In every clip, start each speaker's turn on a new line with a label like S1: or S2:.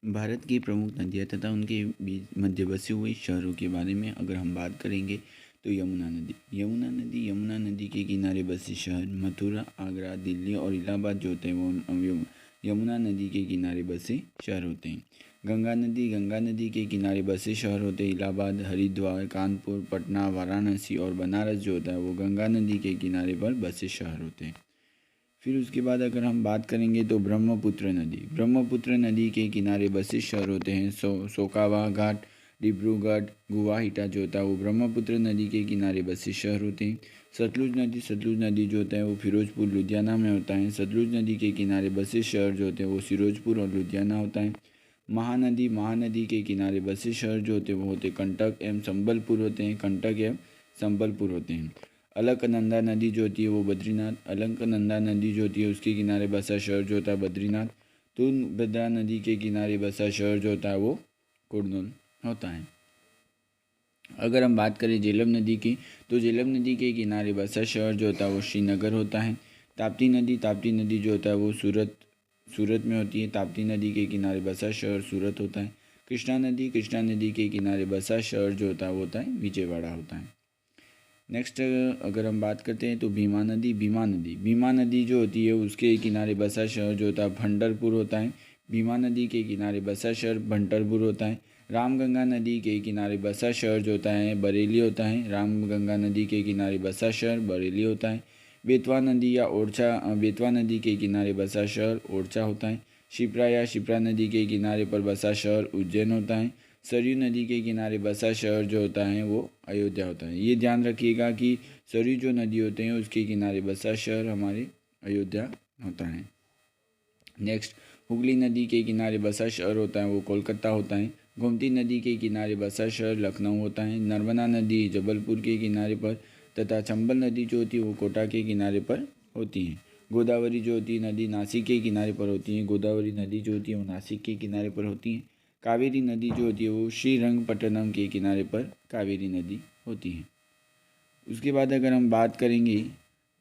S1: भारत की प्रमुख नदियाँ तथा उनके बीच मध्य बसे हुए शहरों के बारे में अगर हम बात करेंगे तो यमुना नदी के किनारे बसे शहर मथुरा, आगरा, दिल्ली और इलाहाबाद जो होते हैं वो यमुना नदी के किनारे बसे शहर होते हैं। गंगा नदी के किनारे बसे शहर होते हैं इलाहाबाद, हरिद्वार, कानपुर, पटना, वाराणसी और बनारस जो होता है वो गंगा नदी के किनारे पर बसे शहर होते हैं। फिर उसके बाद अगर हम बात करेंगे तो ब्रह्मपुत्र नदी के किनारे बसे शहर होते हैं सोकावा घाट, डिब्रूगढ़, गुवाहाटी जो होता है वो ब्रह्मपुत्र नदी के किनारे बसे शहर होते हैं। सतलुज नदी जो होता है वो फिरोजपुर लुधियाना में होता है। सतलुज नदी के किनारे बसे शहर जो होते हैं वो फिरोजपुर और लुधियाना होता है। महानदी के किनारे बसे शहर जो होते हैं वो होते कंटक एवं संबलपुर होते हैं। अलकनंदा नदी जो होती है वो अलकनंदा नदी जो होती है उसके किनारे बसा शहर जो होता है बद्रीनाथ। तुंगभद्रा नदी के किनारे बसा शहर जो होता है वो कुर्नूल होता है। अगर हम बात करें झेलम नदी की तो झेलम नदी के किनारे बसा शहर जो होता है वो श्रीनगर होता है। ताप्ती नदी जो होता है वो सूरत में होती है। ताप्ती नदी के किनारे बसा शहर सूरत होता है। कृष्णा नदी के किनारे बसा शहर जो होता है विजयवाड़ा होता है। नेक्स्ट अगर हम बात करते हैं तो भीमा नदी जो होती है उसके किनारे बसा शहर जो होता है भंडरपुर होता है। भीमा नदी के किनारे बसा शहर भंडरपुर होता है। रामगंगा नदी के किनारे बसा शहर जो होता है बरेली होता है। रामगंगा नदी के किनारे बसा शहर बरेली होता है। बेतवा नदी के किनारे बसा शहर ओरछा होता है। शिप्रा नदी के किनारे पर बसा शहर उज्जैन होता है। सरयू नदी के किनारे बसा शहर जो होता है वो अयोध्या होता है। ये ध्यान रखिएगा कि सरयू जो नदी होते हैं उसके किनारे बसा शहर हमारे अयोध्या होता है। नेक्स्ट हुगली नदी के किनारे बसा शहर होता है वो कोलकाता होता है। गोमती नदी के किनारे बसा शहर लखनऊ होता है। नर्मदा नदी जबलपुर के किनारे पर तथा चंबल नदी जो होती है वो कोटा के किनारे पर होती है। गोदावरी जो होती है नदी नासिक के किनारे पर होती है। गोदावरी नदी जो होती है वो नासिक के किनारे पर होती है। कावेरी नदी जो होती है वो श्रीरंगपट्टनम के किनारे पर कावेरी नदी होती है। उसके बाद अगर हम बात करेंगे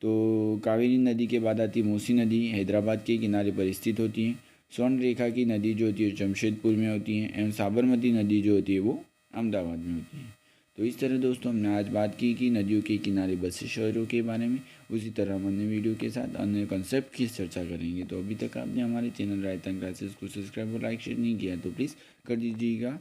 S1: तो कावेरी नदी के बाद आती है मूसी नदी हैदराबाद के किनारे पर स्थित होती है। स्वर्ण रेखा की नदी जो होती है जमशेदपुर में होती है एवं साबरमती नदी जो होती है वो अहमदाबाद में होती है। तो इस तरह दोस्तों हमने आज बात की कि नदियों के किनारे बसे शहरों के बारे में। उसी तरह हम अन्य वीडियो के साथ अन्य कॉन्सेप्ट की चर्चा करेंगे। तो अभी तक आपने हमारे चैनल रायतन क्लासेस को सब्सक्राइब और लाइक शेयर नहीं किया तो प्लीज़ कर दीजिएगा।